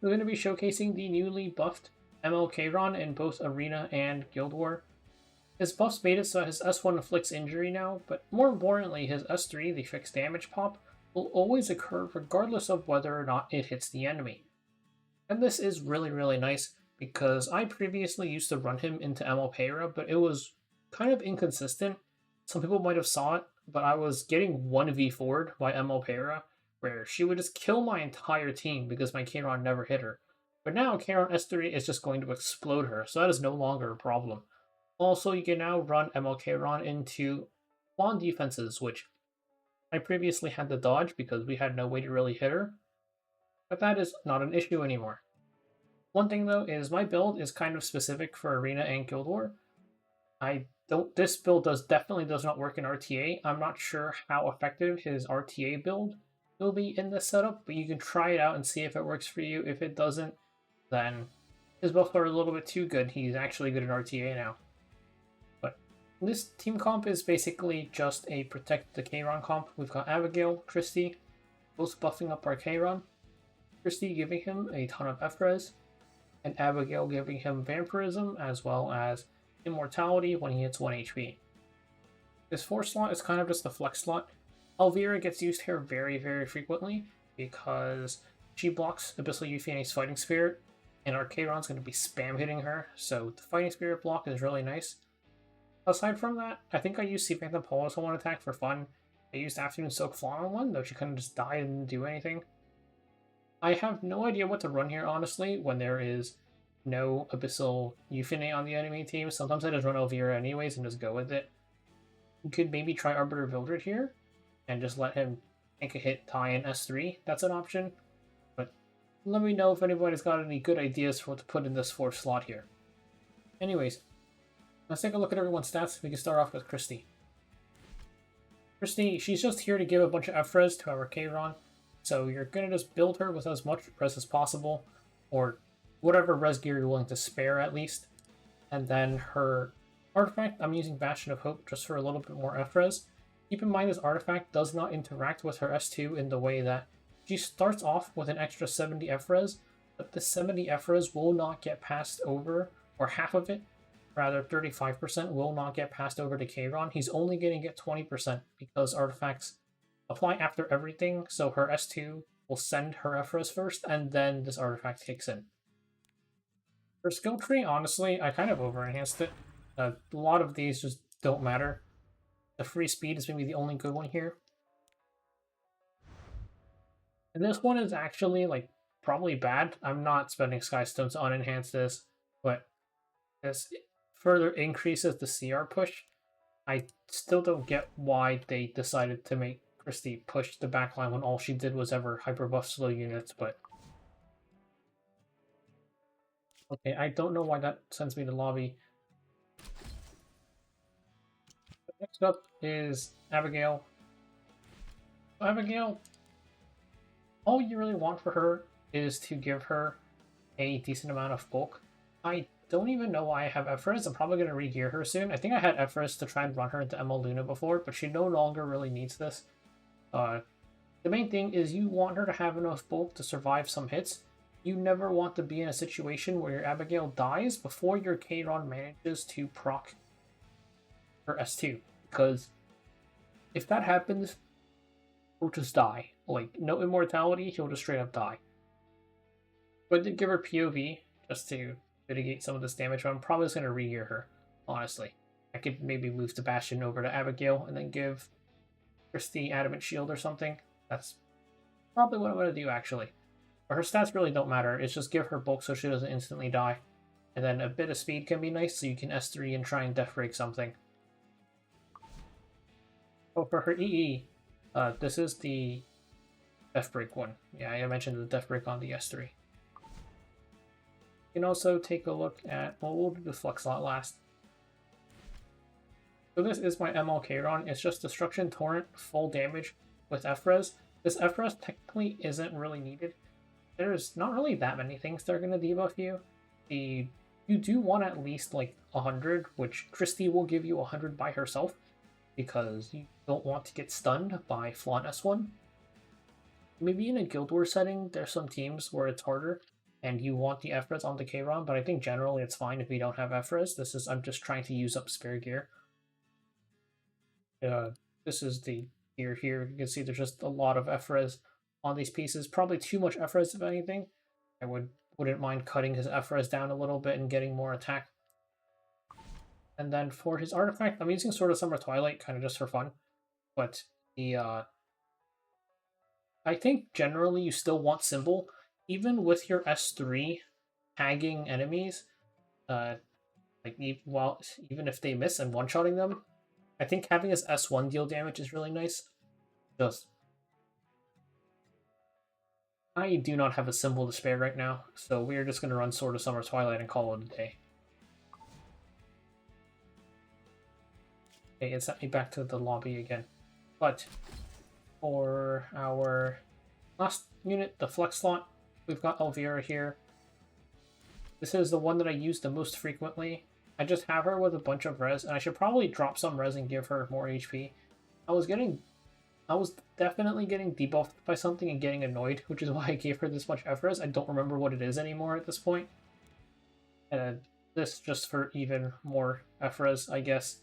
we're going to be showcasing the newly buffed Kayron in both Arena and Guild War. His buffs made it so his S1 inflicts injury now, but more importantly, his S3, the fixed damage pop, will always occur regardless of whether or not it hits the enemy. And this is really, really nice because I previously used to run him into LWPeira, but it was kind of inconsistent. Some people might have saw it, but I was getting 1v4'd by LWPeira, where she would just kill my entire team because my Kayron never hit her. But now Kayron S3 is just going to explode her, so that is no longer a problem. Also, you can now run Kayron into lawn defenses, which I previously had to dodge because we had no way to really hit her, but that is not an issue anymore. One thing though is my build is kind of specific for Arena and Guild War. This build definitely does not work in RTA. I'm not sure how effective his RTA build will be in this setup, but you can try it out and see if it works for you. If it doesn't, then his buffs are a little bit too good. He's actually good at RTA now. But this team comp is basically just a protect the Kayron comp. We've got Abigail, Christy, both buffing up our Kayron. Christy giving him a ton of F-res, and Abigail giving him Vampirism as well as Immortality when he hits 1 HP. This 4 slot is kind of just a flex slot. Elvira gets used here very, very frequently because she blocks Abyssal Euphana's Fighting Spirit, and our Kayron's going to be spam hitting her, so the Fighting Spirit block is really nice. Aside from that, I think I used Sea Phantom Pulse on one attack for fun. I used Afternoon Soak Flan on one, though she kind of just died and didn't do anything. I have no idea what to run here, honestly, when there is no Abyssal Euphane on the enemy team. Sometimes I just run Elvira anyways and just go with it. You could maybe try Arbiter Vildred here, and just let him take a hit, tie in S3. That's an option. But let me know if anybody's got any good ideas for what to put in this 4th slot here. Anyways, let's take a look at everyone's stats. We can start off with Christy. Christy, she's just here to give a bunch of F-res to our Kayron. So you're going to just build her with as much res as possible, or whatever res gear you're willing to spare at least. And then her artifact, I'm using Bastion of Hope just for a little bit more F-res. Keep in mind this artifact does not interact with her S2 in the way that she starts off with an extra 70 F-res, but the 70 F-res will not get passed over, or half of it, rather 35% will not get passed over to Kayron. He's only going to get 20% because artifacts apply after everything, so her S2 will send her F-res first, and then this artifact kicks in. Her skill tree, honestly, I kind of over-enhanced it. A lot of these just don't matter. The free speed is maybe the only good one here. And this one is actually, like, probably bad. I'm not spending Skystone to unenhance this, but this further increases the CR push. I still don't get why they decided to make Christy push the backline when all she did was ever hyper buff slow units, but okay, I don't know why that sends me to lobby. Next up is Abigail. Abigail, all you really want for her is to give her a decent amount of bulk. I don't even know why I have F-res. I'm probably going to re-gear her soon. I think I had F-res to try and run her into ML Luna before, but she no longer really needs this. The main thing is you want her to have enough bulk to survive some hits. You never want to be in a situation where your Abigail dies before your Kayron manages to proc her S2. Because if that happens, he'll just die. Like, no immortality, he'll just straight up die. But I did give her POV just to mitigate some of this damage, but I'm probably just going to re-gear her, honestly. I could maybe move the Bastion over to Abigail and then give Christy Adamant Shield or something. That's probably what I'm going to do, actually. But her stats really don't matter. It's just give her bulk so she doesn't instantly die. And then a bit of speed can be nice, so you can S3 and try and Death Break something. Oh, for her EE, this is the Death Break one. Yeah, I mentioned the Death Break on the S3. You can also take a look at, well, we'll do the Flux slot last. So this is my ML Kayron. It's just Destruction Torrent, full damage with F-res. This F-res technically isn't really needed. There's not really that many things that are going to debuff you. You do want at least like 100, which Christy will give you 100 by herself, because you don't want to get stunned by Flaunt S1. Maybe in a Guild War setting, there's some teams where it's harder, and you want the Efres on the Kayron, but I think generally it's fine if you don't have Efres. I'm just trying to use up spare gear. This is the gear here. You can see there's just a lot of Efres on these pieces. Probably too much Efres if anything. I wouldn't mind cutting his Efres down a little bit and getting more attack. And then for his artifact, I'm using Sword of Summer Twilight kind of just for fun. But the I think generally you still want Symbol, even with your S3 tagging enemies. Even if they miss and one-shotting them, I think having his S1 deal damage is really nice. I do not have a Symbol to spare right now, so we are just going to run Sword of Summer Twilight and call it a day. Okay, it sent me back to the lobby again. But for our last unit, the Flex slot, we've got Elvira here. This is the one that I use the most frequently. I just have her with a bunch of res, and I should probably drop some res and give her more HP. I was definitely getting debuffed by something and getting annoyed, which is why I gave her this much F-res. I don't remember what it is anymore at this point. This just for even more F-res, I guess.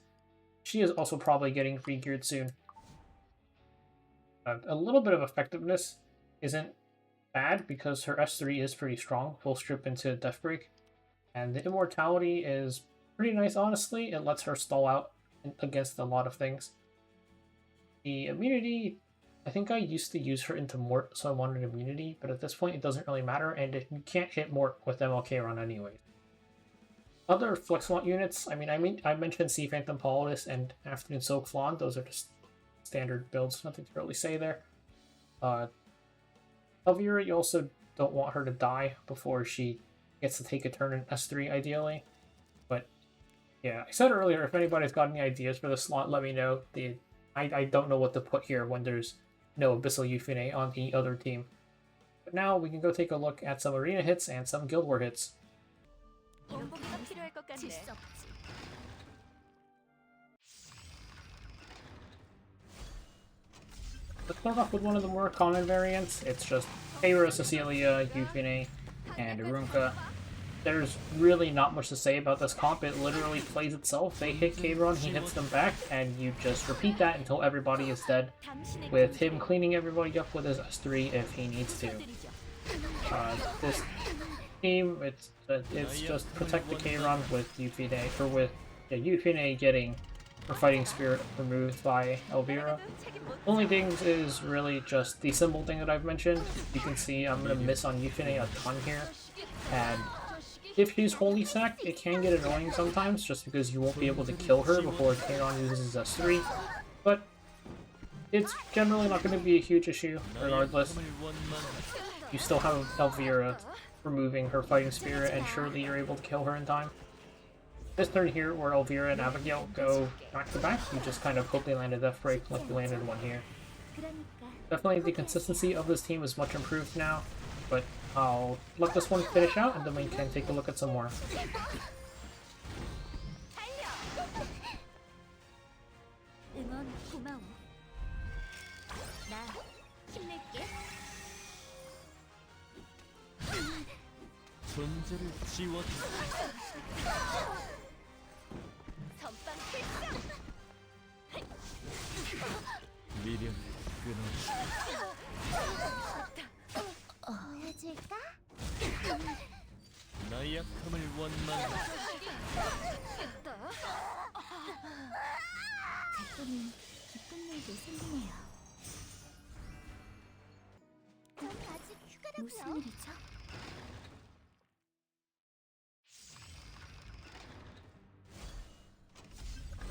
She is also probably getting re-geared soon. A little bit of effectiveness isn't bad because her S3 is pretty strong. Full strip into Death Break. And the Immortality is pretty nice, honestly. It lets her stall out against a lot of things. The immunity, I think I used to use her into Mort, so I wanted immunity, but at this point it doesn't really matter, and you can't hit Mort with Kayron anyway. Other Flex slot units, I mentioned Sea Phantom Politis and Afternoon Soak Flan. Those are just standard builds, nothing to really say there. Elvira, you also don't want her to die before she gets to take a turn in S3, ideally. But yeah, I said earlier, if anybody's got any ideas for the slot, let me know. I don't know what to put here when there's no Abyssal Yufine on the other team. But now we can go take a look at some arena hits and some Guild War hits. Let's start off with one of the more common variants. It's just Kayron, Cecilia, Yufine, and Bunka. There's really not much to say about this comp. It literally plays itself. They hit Kayron, he hits them back, and you just repeat that until everybody is dead, with him cleaning everybody up with his S3 if he needs to. This team, it's just protect the Kayron with Yufine, or with Yufine getting her fighting spirit removed by Elvira. Only things is really just the symbol thing that I've mentioned. You can see I'm going to miss on Yufine a ton here, and if she's Holy Sacked, it can get annoying sometimes, just because you won't be able to kill her before Kayron uses his S3, but it's generally not going to be a huge issue, regardless. You still have Elvira removing her fighting spirit, and surely you're able to kill her in time. This turn here, where Elvira and Abigail go back-to-back, you just kind of hope they land a Death Break like you landed one here. Definitely the consistency of this team is much improved now, but I'll let this one finish out, and then we can take a look at some more.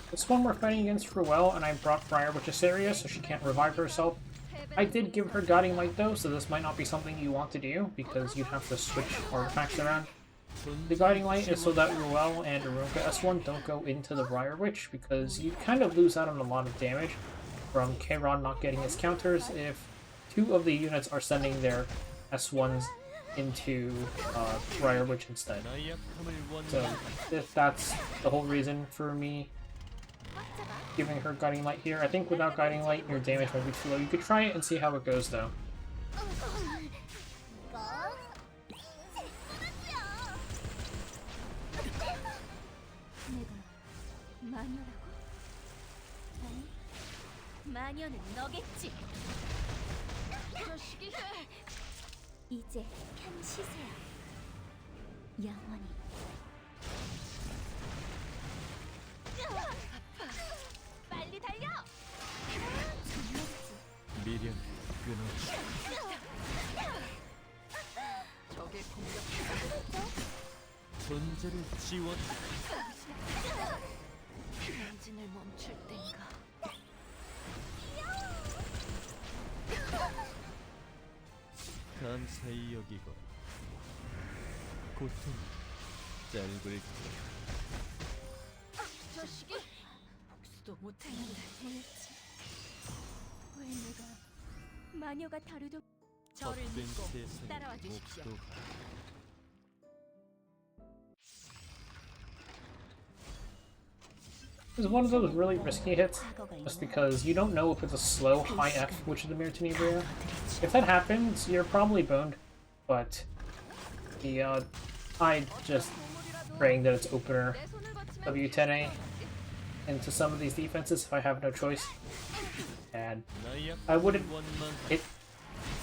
This one we're fighting against Ruele, and I brought Briar Witchessaria so she can't revive herself. I did give her Guiding Light though, so this might not be something you want to do, because you'd have to switch artifacts around. The Guiding Light is so that Ruele and Bunka S1 don't go into the Briar Witch, because you kind of lose out on a lot of damage from Kayron not getting his counters if two of the units are sending their S1s into Briar Witch instead. So that's the whole reason for me giving her Guiding Light here. I think without Guiding Light, your damage might be too low. You could try it and see how it goes, though. 마녀는 너겠지. 자식이. 이제 편히 쉬세요. 영원히. 빨리 달려. 미련 끊어주. 적의 공격. 존재를 지워. 전진을 멈출 땐가. 감사히 여기거라. 고통 짧을 자식이. 복수도 못했는데. 왜 내가 마녀가 다루던 저를 헛된 믿고 세상에 따라와 주십시오. 목도 It's one of those really risky hits, just because you don't know if it's a slow high F, which is the mirror tenebria. If that happens, you're probably boned, but I just praying that it's opener WTene into some of these defenses if I have no choice. And I wouldn't hit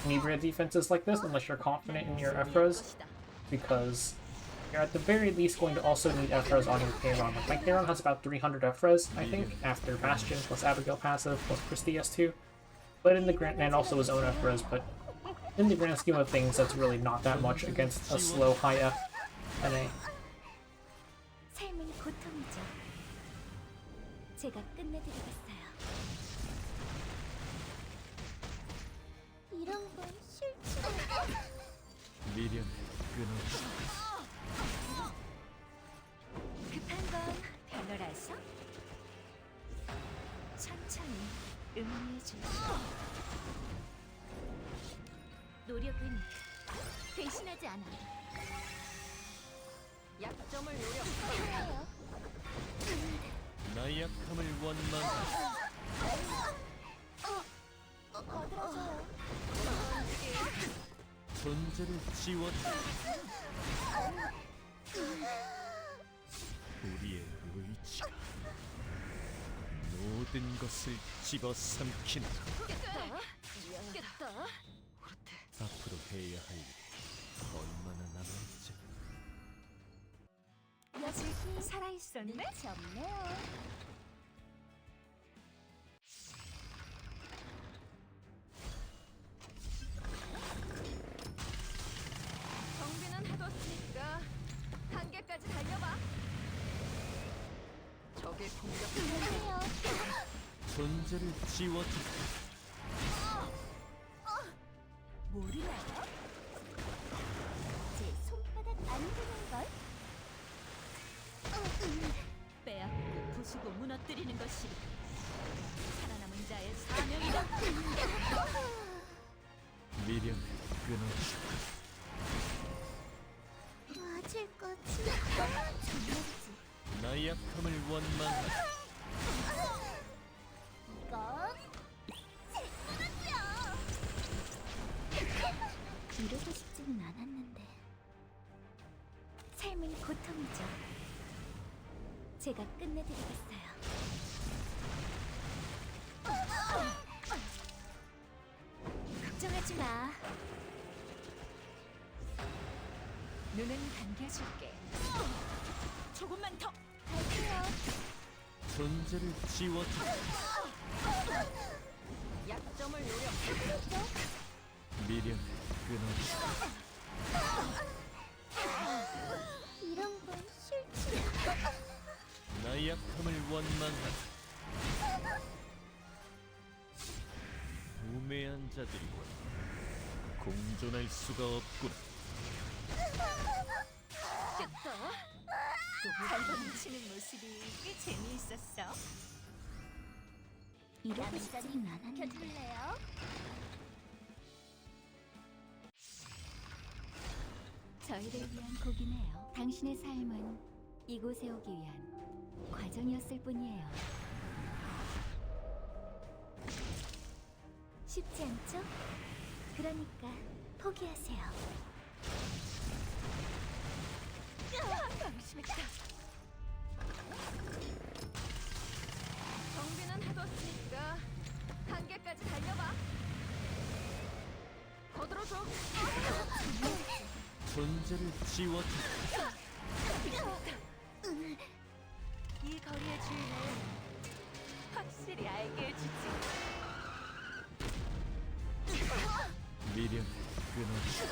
tenebria defenses like this unless you're confident in your Ephras, because you're at the very least going to also need Ephras on your Kayron. Like, my Kayron has about 300 Ephras, I think, after Bastion plus Abigail passive plus Christy S2. But in the grand, and also his own Ephras, but in the grand scheme of things, that's really not that much against a slow high F NA. 삶은 고통이죠. 제가 끝내드리겠어요. 이런 건 싫지. 미련 끊어주. 급한 건 배널하셔. 천천히 응리해 주시오. 노력은 배신하지 않아. 약점을 노력해요. 나의 약함을 원망하라. 거들어줘요. 존재를 지워. 우리의 의지가 모든 것을 집어삼킨다. 미안하다. 앞으로 해야 할 일이 얼마나 남아있지? 여직이 살아있었네? 눈치 없네요. 정비는 해뒀으니까 한계까지 달려봐. 적의 공격해요. 존재를 지워주. 모르나요? 제 손바닥 안 되는걸? 빼앗고 부수고 무너뜨리는 것이 살아남은 자의 사명이다. 미련 끊어주. 맞을 거지. 정말이지. 나의 약함을 원망하라. 이건 제 거라고요. 이러고 싶지는 않았는데 삶은 고통이죠. 제가 끝내드리겠어요. 걱정하지 마. 눈은 감겨줄게. 조금만 더. 갈게요. 존재를 지워주. 약점을 노력해. 미련 끊어주. 이런 건 싫지. 나의 약함을 원망하라. 우매한 자들이와 공존할 수가 없구나. 발버둥 치는 모습이 꽤 재미있었어. 이러고 싶지는 않았는데. 켜줄래요? 저희를 위한 곡이네요. 당신의 삶은 이곳에 오기 위한 과정이었을 뿐이에요. 쉽지 않죠? 그러니까 포기하세요. 방심했다. 정비는 해뒀으니까 존재를 지워줘. 이 거리의 주인을 확실히 알게 해주지. 미련 끊어줘.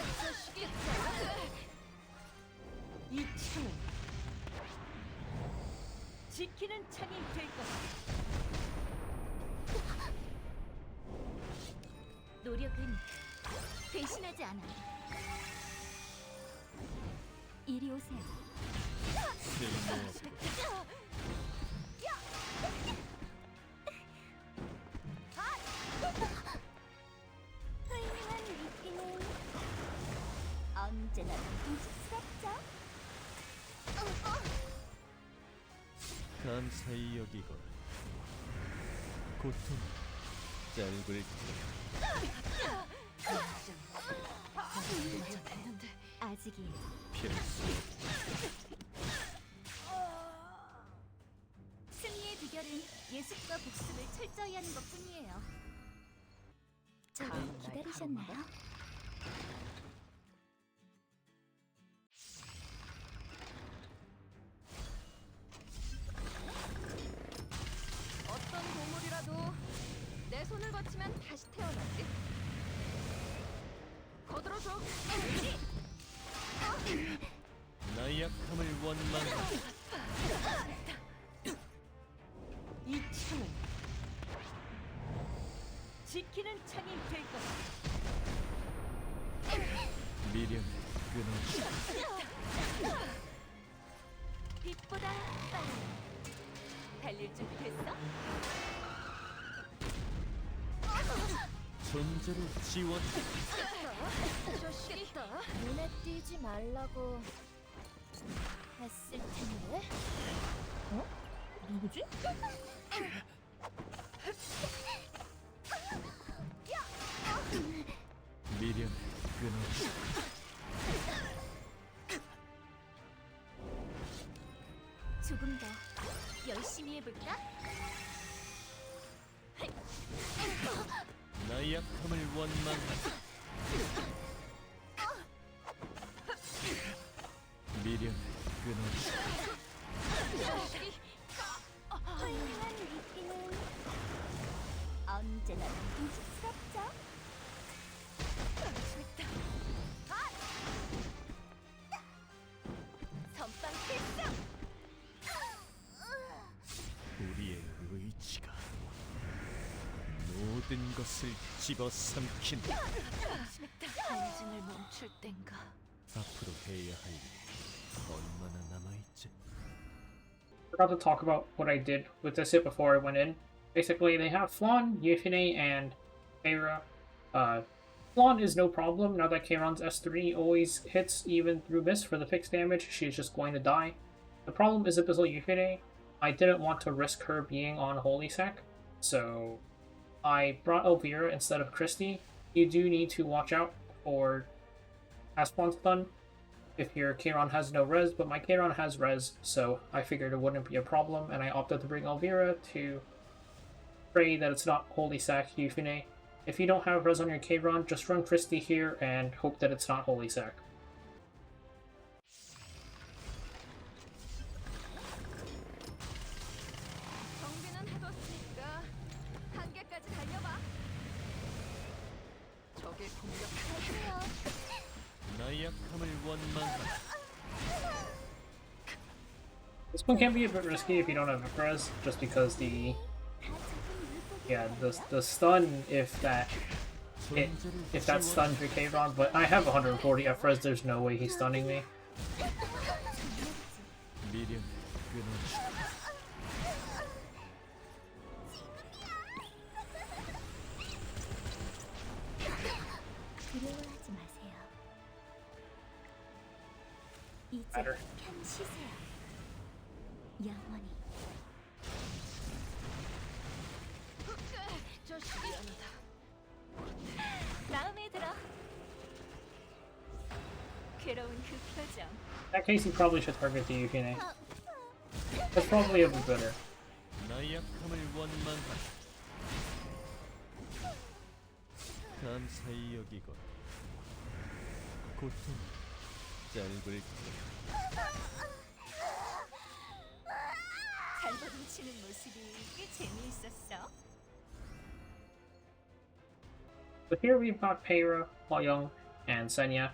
이 창은 지키는 창이 될 거다. 노력은 배신하지 않아. 이리 오세요. 쓸모없고 훌륭한 미끼는 언제나 끔찍스럽죠? 감사히 여기걸. 고통 짧을 아직이에요. 필수. 승리의 비결은 예습과 복습을 철저히 하는 것뿐이에요. 저를 기다리셨나요? 어떤 보물이라도 내 손을 거치면 다시 태어나지. 거들어줘. 나의 약함을 원망하라. 이 창은 지키는 창이 될 거다. 미련 끊어줘. 빛보다 빨리. 달릴 준비 됐어? 존재를 지워줘. 좋겠다. 눈에 띄지 말라고 했을 텐데. 어? 누구지? 미련 끊어줘. 조금 더 열심히 해볼까? 나의 약함을 원망하라. 미련 끊어줘. 훌륭한 미끼는 언제나 끔찍스럽죠? 선빵 필승! 우리의 의지가 모든 것을 집어삼킨다. 반증을 멈출 땐가. 앞으로 해야 할 일이 얼마나 남아있지? Forgot to talk about what I did with this hit before I went in. Basically, they have Flan, WTene, and Eidolon. Flan is no problem now that Kayron's S3 always hits even through miss for the fixed damage. She's just going to die. The problem is Abyssal WTene. I didn't want to risk her being on Holy Sack, so I brought Elvira instead of Christy. You do need to watch out for ASFlan stun if your Kayron has no res, but my Kayron has res, so I figured it wouldn't be a problem, and I opted to bring Elvira to pray that it's not Holy Sack WTene. If you don't have res on your Kayron, just run Christy here and hope that it's not Holy Sack. 정비는 해뒀으니까 한계까지 달려봐. 적의 공격하세요. 나의 약함을 원망하라. This one can be a bit risky if you don't have a res, just because the stun if that stuns your Kayron, but I have 140 F res, there's no way he's stunning me. 미련 끊어줘. 두려워하지 마세요. 이제 Better. 편 쉬세요. 영원히. 마음에 들어. 괴로운 그 표정. In that case, you probably should target the WTene. That's probably a bit better. 나의 약함을 원망하라. 감사히 여기걸. 고통 짤그릴 발버둥치는 모습이 꽤 재미있었어. But here we've got Peira, Hwayoung, and Senya.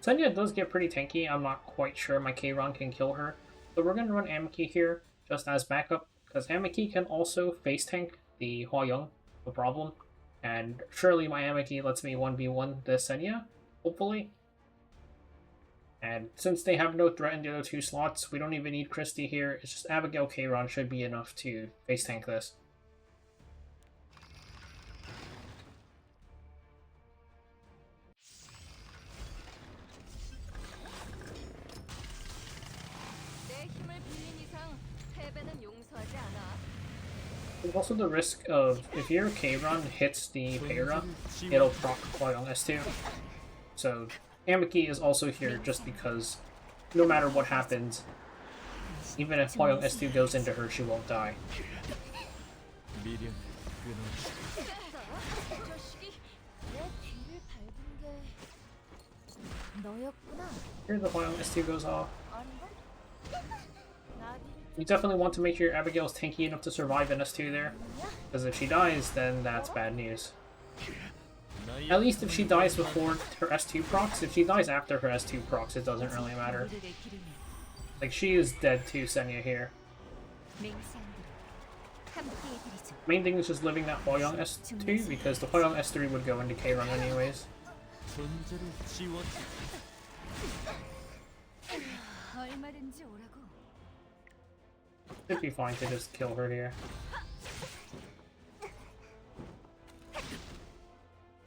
Senya does get pretty tanky. I'm not quite sure my Kayron can kill her. So we're going to run Amiki here just as backup, because Amiki can also face tank the Hwayoung, no problem. And surely my Amiki lets me 1v1 the Senya, hopefully. And since they have no threat in the other two slots, we don't even need Christy here. It's just Abigail Kayron should be enough to face tank this. There's also the risk of, if your Kayron hits the Peira, it'll proc Hwayoung S2. So Amiki is also here just because no matter what happens, even if Hwayoung S2 goes into her, she won't die. 미련 Here the Hwayoung S2 goes off. You definitely want to make sure Abigail's tanky enough to survive an S2 there, because if she dies, then that's bad news. At least if she dies before her S2 procs. If she dies after her S2 procs, it doesn't really matter. Like, she is dead to Senya here. Main thing is just living that Hwayoung S2, because the Hwayoung S3 would go into Kayron anyways. It'd be fine to just kill her here.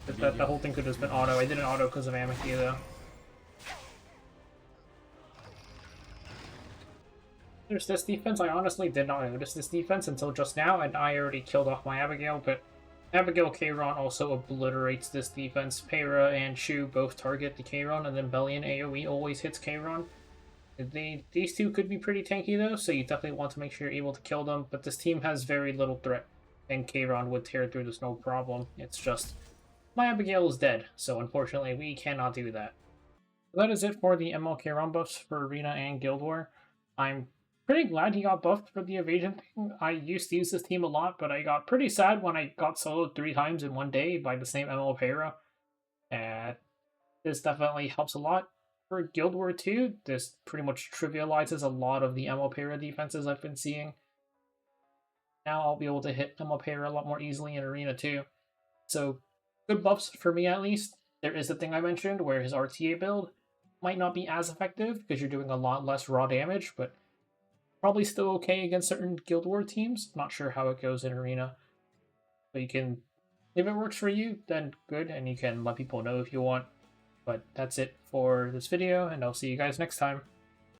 The whole thing could have been auto. I didn't auto because of Amiki though. There's this defense. I honestly did not notice this defense until just now, and I already killed off my Abigail, but Abigail Kayron also obliterates this defense. Peira and Shoux both target the Kayron, and then Belian AoE always hits Kayron. These two could be pretty tanky though, so you definitely want to make sure you're able to kill them, but this team has very little threat, and Kayron would tear through this no problem. It's just, my Abigail is dead, so unfortunately we cannot do that. That is it for the ML Kayron buffs for Arena and Guild War. I'm pretty glad he got buffed for the evasion thing. I used to use this team a lot, but I got pretty sad when I got soloed 3 times in one day by the same LWPeira. And this definitely helps a lot. For Guild War 2, this pretty much trivializes a lot of the LWPeira defenses I've been seeing. Now I'll be able to hit LWPeira a lot more easily in Arena 2. So, good buffs for me at least. There is the thing I mentioned where his RTA build might not be as effective because you're doing a lot less raw damage, but probably still okay against certain Guild War teams. Not sure how it goes in Arena. But you can, if it works for you, then good, and you can let people know if you want. But that's it for this video, and I'll see you guys next time.